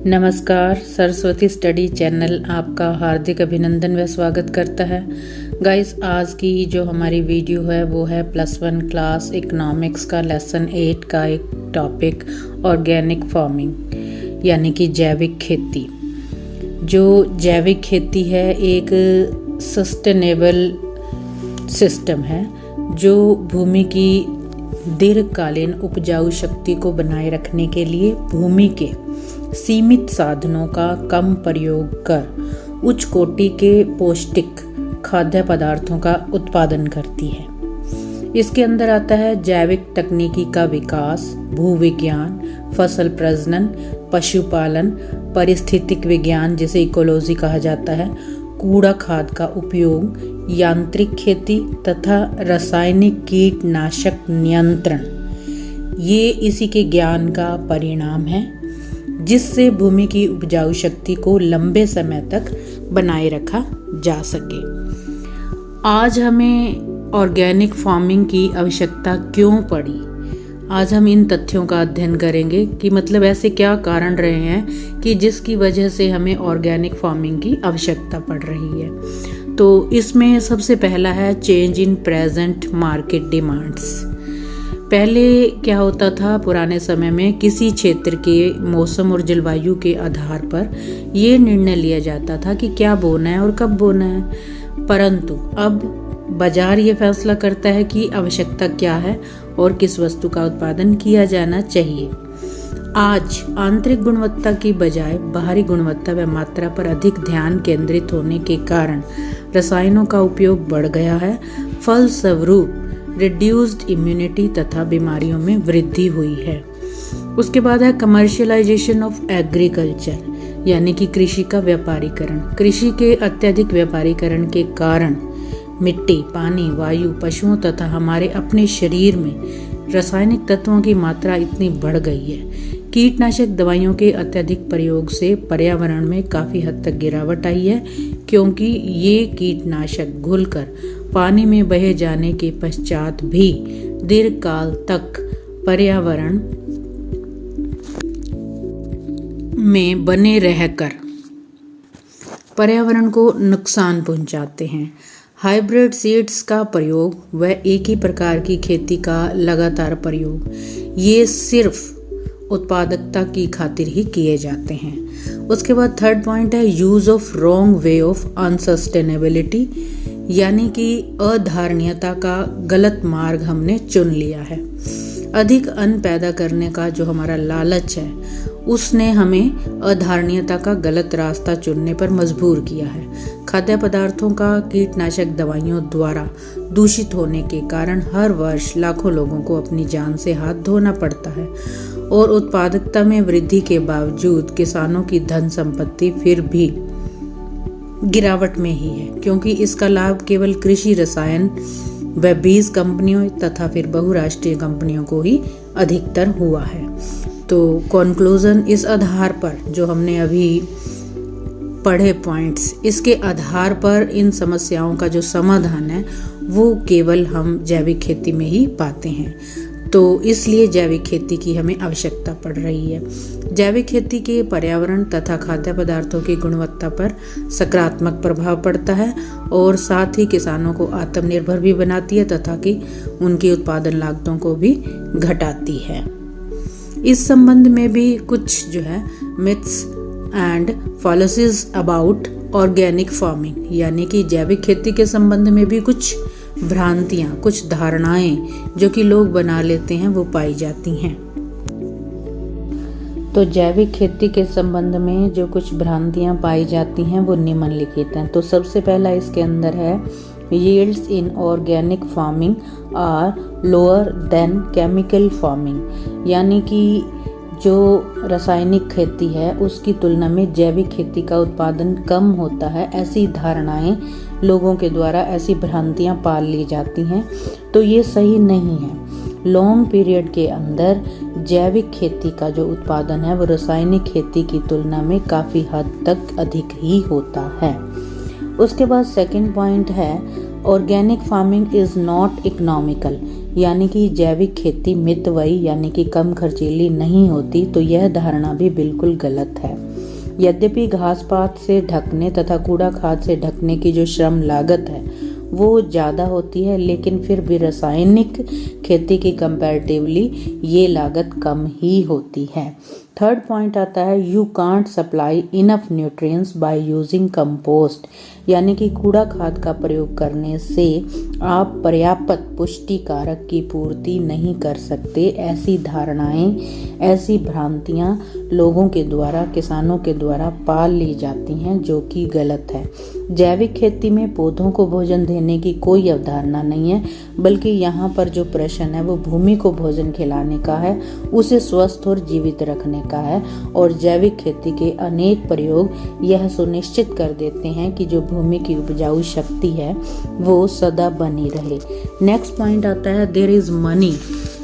नमस्कार, Saraswati study channel आपका हार्दिक अभिनंदन व स्वागत करता है। गाइस, आज की जो हमारी वीडियो है वो है +1 क्लास इकोनॉमिक्स का लेसन 8 का एक टॉपिक ऑर्गेनिक फार्मिंग यानी कि जैविक खेती। जो जैविक खेती है एक सस्टेनेबल सिस्टम है जो भूमि की दीर्घकालीन उपजाऊ शक्ति को बनाए रखने के लिए भूमि के सीमित साधनों का कम प्रयोग कर उच्च कोटि के पौष्टिक खाद्य पदार्थों का उत्पादन करती है। इसके अंदर आता है जैविक तकनीकी का विकास, भूविज्ञान, फसल प्रजनन, पशुपालन, पारिस्थितिक विज्ञान जिसे इकोलॉजी कहा जाता है, कूड़ा खाद का उपयोग, यांत्रिक खेती तथा रासायनिक कीटनाशक नियंत्रण। ये इसी के ज्ञान का परिणाम है जिससे भूमि की उपजाऊ शक्ति को लंबे समय तक बनाए रखा जा सके। आज हमें ऑर्गेनिक फार्मिंग की आवश्यकता क्यों पड़ी, आज हम इन तथ्यों का अध्ययन करेंगे कि मतलब ऐसे क्या कारण रहे हैं कि जिसकी वजह से हमें ऑर्गेनिक फार्मिंग की आवश्यकता पड़ रही है। तो इसमें सबसे पहला है change in present market demands. पहले क्या होता था, पुराने समय में किसी क्षेत्र के मौसम और जलवायु के आधार पर ये निर्णय लिया जाता था कि क्या बोना है और कब बोना है, परंतु अब बाजार ये फैसला करता है कि आवश्यकता क्या है और किस वस्तु का उत्पादन किया जाना चाहिए। आज आंतरिक गुणवत्ता की बजाय बाहरी गुणवत्ता व मात्रा पर अधिक ध्यान केंद्रित होने के कारण रसायनों का उपयोग बढ़ गया है। फलस्वरूप रिड्यूस्ड इम्यूनिटी तथा बीमारियों में वृद्धि हुई है। उसके बाद है कमर्शियलाइजेशन ऑफ एग्रीकल्चर यानी कि कृषि का व्यापारीकरण। कृषि के अत्यधिक व्यापारीकरण के कारण मिट्टी, पानी, वायु, पशुओं तथा हमारे अपने शरीर में रासायनिक तत्वों की मात्रा इतनी बढ़ गई है। कीटनाशक दवाइयों के अत्यधिक प्रयोग से पर्यावरण में काफ़ी हद तक गिरावट आई है, क्योंकि ये कीटनाशक घुलकर पानी में बहे जाने के पश्चात भी दीर्घकाल तक पर्यावरण में बने रहकर पर्यावरण को नुकसान पहुंचाते हैं। हाइब्रिड सीड्स का प्रयोग व एक ही प्रकार की खेती का लगातार प्रयोग ये सिर्फ उत्पादकता की खातिर ही किए जाते हैं। उसके बाद थर्ड पॉइंट है use of wrong way of unsustainability यानी कि अधारणीयता का गलत मार्ग हमने चुन लिया है। अधिक अन्न पैदा करने का जो हमारा लालच है उसने हमें अधारणीयता का गलत रास्ता चुनने पर मजबूर किया है। खाद्य पदार्थों का कीटनाशक दवाइयों द्वारा दूषित होने के कारण हर वर्ष लाखों लोगों को अपनी जान से हाथ धोना पड़ता है और उत्पादकता में वृद्धि के बावजूद किसानों की धन संपत्ति फिर भी गिरावट में ही है, क्योंकि इसका लाभ केवल कृषि रसायन व बीज कंपनियों तथा फिर बहुराष्ट्रीय कंपनियों को ही अधिकतर हुआ है। तो कंक्लूजन, इस आधार पर जो हमने अभी पढ़े पॉइंट्स, इसके आधार पर इन समस्याओं का जो समाधान है वो केवल हम जैविक खेती में ही पाते हैं। तो इसलिए जैविक खेती की हमें आवश्यकता पड़ रही है। जैविक खेती के पर्यावरण तथा खाद्य पदार्थों की गुणवत्ता पर सकारात्मक प्रभाव पड़ता है और साथ ही किसानों को आत्मनिर्भर भी बनाती है तथा कि उनकी उत्पादन लागतों को भी घटाती है। इस संबंध में भी कुछ जो है myths and fallacies about organic farming यानी कि जैविक खेती के संबंध में भी कुछ भ्रांतियां, कुछ धारणाएं जो कि लोग बना लेते हैं वो पाई जाती हैं। तो जैविक खेती के संबंध में जो कुछ भ्रांतियां पाई जाती हैं वो निम्नलिखित हैं। तो सबसे पहला इसके अंदर है yields in organic farming are lower than chemical farming यानी कि जो रासायनिक खेती है उसकी तुलना में जैविक खेती का उत्पादन कम होता है। ऐसी धारणाएं लोगों के द्वारा, ऐसी भ्रांतियां पाल ली जाती हैं, तो ये सही नहीं है। लॉन्ग पीरियड के अंदर जैविक खेती का जो उत्पादन है वो रासायनिक खेती की तुलना में काफ़ी हद तक अधिक ही होता है। उसके बाद सेकंड पॉइंट है organic farming is not economical यानी कि जैविक खेती मितव्ययी यानी कि कम खर्चीली नहीं होती, तो यह धारणा भी बिल्कुल गलत है। यद्यपि घास पात से ढकने तथा कूड़ा खाद से ढकने की जो श्रम लागत है वो ज़्यादा होती है, लेकिन फिर भी रासायनिक खेती की कंपैरेटिवली ये लागत कम ही होती है। थर्ड पॉइंट आता है you can't supply enough nutrients by using compost, यानी कि कूड़ा खाद का प्रयोग करने से आप पर्याप्त पुष्टि कारक की पूर्ति नहीं कर सकते। ऐसी धारणाएं, ऐसी भ्रांतियां लोगों के द्वारा, किसानों के द्वारा पाल ली जाती हैं, जो कि गलत है। जैविक खेती में पौधों को भोजन देने की कोई अवधारणा नहीं है, बल्कि यहाँ पर जो प्रश्न है वो भूमि को भोजन खिलाने का है, उसे स्वस्थ और जीवित रखने का है। और जैविक खेती के अनेक प्रयोग यह सुनिश्चित कर देते हैं कि जो भूमि की उपजाऊ शक्ति है वो सदा बनी रहे। नेक्स्ट पॉइंट आता है there is money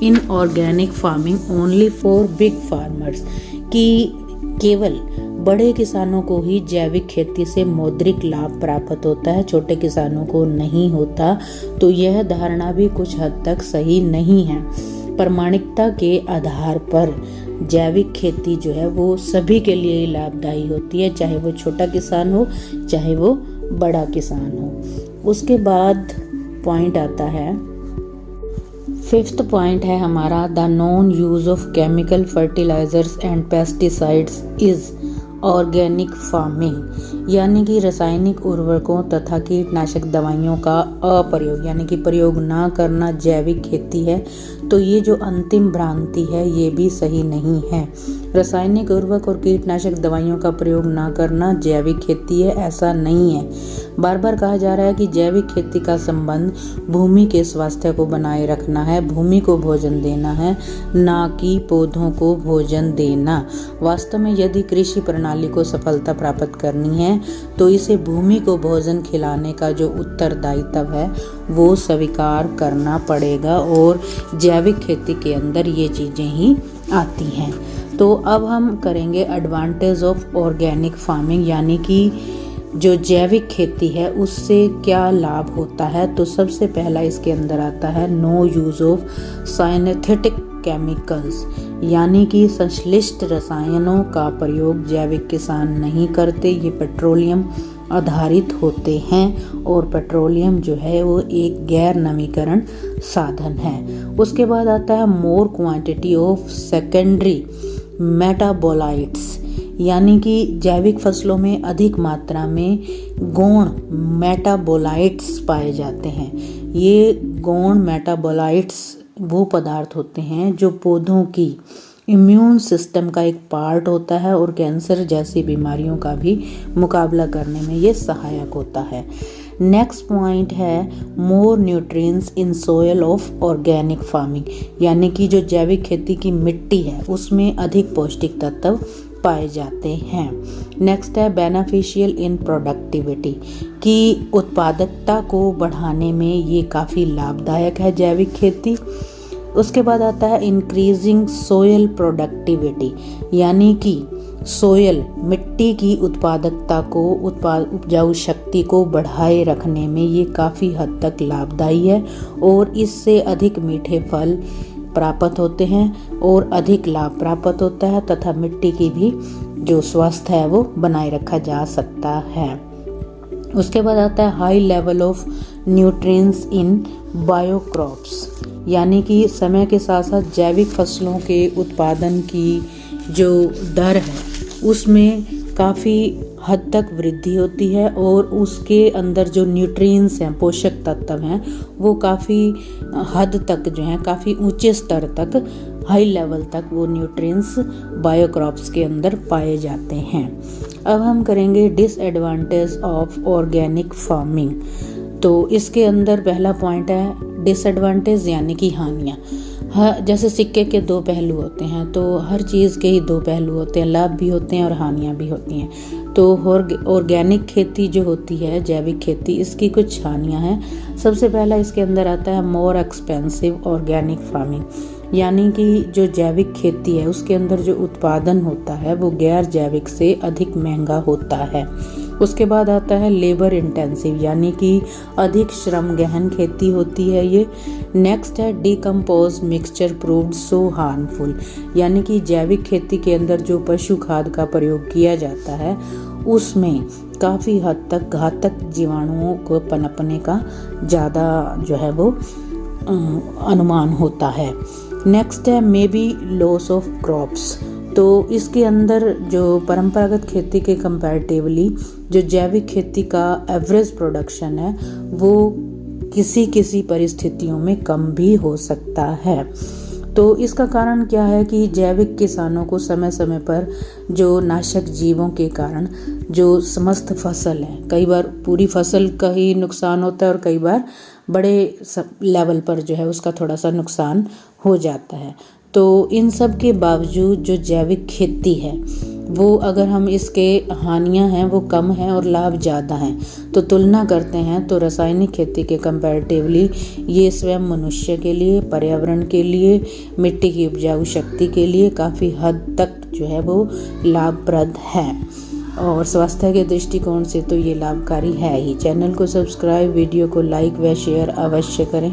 in organic farming only for big farmers, कि केवल बड़े किसानों को ही जैविक खेती से मौद्रिक लाभ प्राप्त होता है, छोटे किसानों को नहीं होता। तो यह धारणा भी कुछ हद तक सही नहीं है। प्रामाणिकता के आधार पर जैविक खेती जो है वो सभी के लिए लाभदायी होती है, चाहे वो छोटा किसान हो चाहे वो बड़ा किसान हो। उसके बाद पॉइंट आता है, फिफ्थ पॉइंट है हमारा the non use of chemical fertilisers and pesticides is organic farming, यानी कि रासायनिक उर्वरकों तथा कीटनाशक दवाइयों का अप्रयोग यानी कि प्रयोग ना करना जैविक खेती है। तो ये जो अंतिम भ्रांति है ये भी सही नहीं है। रासायनिक उर्वरक और कीटनाशक दवाइयों का प्रयोग ना करना जैविक खेती है, ऐसा नहीं है। बार बार कहा जा रहा है कि जैविक खेती का संबंध भूमि के स्वास्थ्य को बनाए रखना है, भूमि को भोजन देना है, ना कि पौधों को भोजन देना। वास्तव में यदि कृषि प्रणाली को सफलता प्राप्त करनी है तो इसे भूमि को भोजन खिलाने का जो उत्तरदायित्व है वो स्वीकार करना पड़ेगा, और जैविक खेती के अंदर ये चीज़ें ही आती हैं। तो अब हम करेंगे एडवांटेज ऑफ ऑर्गेनिक फार्मिंग, यानी कि जो जैविक खेती है उससे क्या लाभ होता है। तो सबसे पहला इसके अंदर आता है no use of synthetic chemicals, यानी कि संश्लिष्ट रसायनों का प्रयोग जैविक किसान नहीं करते। ये पेट्रोलियम आधारित होते हैं और पेट्रोलियम जो है वो एक गैर नवीकरण साधन है। उसके बाद आता है more quantity of secondary metabolites, यानी कि जैविक फसलों में अधिक मात्रा में गौण मेटाबोलाइट्स पाए जाते हैं। ये गौण मेटाबोलाइट्स वो पदार्थ होते हैं जो पौधों की इम्यून सिस्टम का एक पार्ट होता है और कैंसर जैसी बीमारियों का भी मुकाबला करने में ये सहायक होता है। नेक्स्ट पॉइंट है more nutrients in soil of organic farming, यानी कि जो जैविक खेती की मिट्टी है उसमें अधिक पौष्टिक तत्व पाए जाते हैं। नेक्स्ट है बेनिफिशियल इन प्रोडक्टिविटी, कि उत्पादकता को बढ़ाने में ये काफ़ी लाभदायक है जैविक खेती। उसके बाद आता है इंक्रीजिंग सोयल प्रोडक्टिविटी, यानी कि सोयल मिट्टी की उत्पादकता को उपजाऊ शक्ति को बढ़ाए रखने में ये काफ़ी हद तक लाभदायी है, और इससे अधिक मीठे फल प्राप्त होते हैं और अधिक लाभ प्राप्त होता है, तथा मिट्टी की भी जो स्वास्थ्य है वो बनाए रखा जा सकता है। उसके बाद आता है high level of nutrients in biocrops, यानी कि समय के साथ साथ जैविक फसलों के उत्पादन की जो दर है उसमें काफ़ी हद तक वृद्धि होती है, और उसके अंदर जो न्यूट्रिएंट्स हैं, पोषक तत्व हैं, वो काफ़ी हद तक जो हैं काफ़ी ऊंचे स्तर तक, हाई लेवल तक वो न्यूट्रिएंट्स बायोक्रॉप्स के अंदर पाए जाते हैं। अब हम करेंगे डिसएडवांटेज ऑफ ऑर्गेनिक फार्मिंग। तो इसके अंदर पहला पॉइंट है डिसएडवांटेज, यानी कि हानियाँ। जैसे सिक्के के दो पहलू होते हैं, तो हर चीज़ के ही दो पहलू होते हैं, लाभ भी होते हैं और हानियाँ भी होती हैं। तो ऑर्गेनिक खेती जो होती है, जैविक खेती, इसकी कुछ हानियाँ हैं। सबसे पहला इसके अंदर आता है मोर एक्सपेंसिव ऑर्गेनिक फार्मिंग, यानी कि जो जैविक खेती है उसके अंदर जो उत्पादन होता है वो गैर जैविक से अधिक महंगा होता है। उसके बाद आता है लेबर इंटेंसिव, यानी कि अधिक श्रम गहन खेती होती है ये। नेक्स्ट है डिकम्पोज मिक्सचर प्रूव्ड सो हार्मफुल, यानी कि जैविक खेती के अंदर जो पशु खाद का प्रयोग किया जाता है उसमें काफ़ी हद तक घातक जीवाणुओं को पनपने का ज़्यादा जो है वो अनुमान होता है। नेक्स्ट है may be loss of crops. तो इसके अंदर जो परंपरागत खेती के कंपैरेटिवली जो जैविक खेती का एवरेज प्रोडक्शन है वो किसी परिस्थितियों में कम भी हो सकता है। तो इसका कारण क्या है कि जैविक किसानों को समय समय पर जो नाशक जीवों के कारण जो समस्त फसल है, कई बार पूरी फसल का ही नुकसान होता है और कई बार बड़े लेवल पर जो है उसका थोड़ा सा नुकसान हो जाता है। तो इन सब के बावजूद जो जैविक खेती है वो अगर हम इसके हानियां हैं वो कम हैं और लाभ ज़्यादा हैं, तो तुलना करते हैं तो रासायनिक खेती के कंपैरेटिवली ये स्वयं मनुष्य के लिए, पर्यावरण के लिए, मिट्टी की उपजाऊ शक्ति के लिए काफ़ी हद तक जो है वो लाभप्रद है। और स्वास्थ्य के दृष्टिकोण से तो ये लाभकारी है ही। चैनल को सब्सक्राइब, वीडियो को लाइक व शेयर अवश्य करें।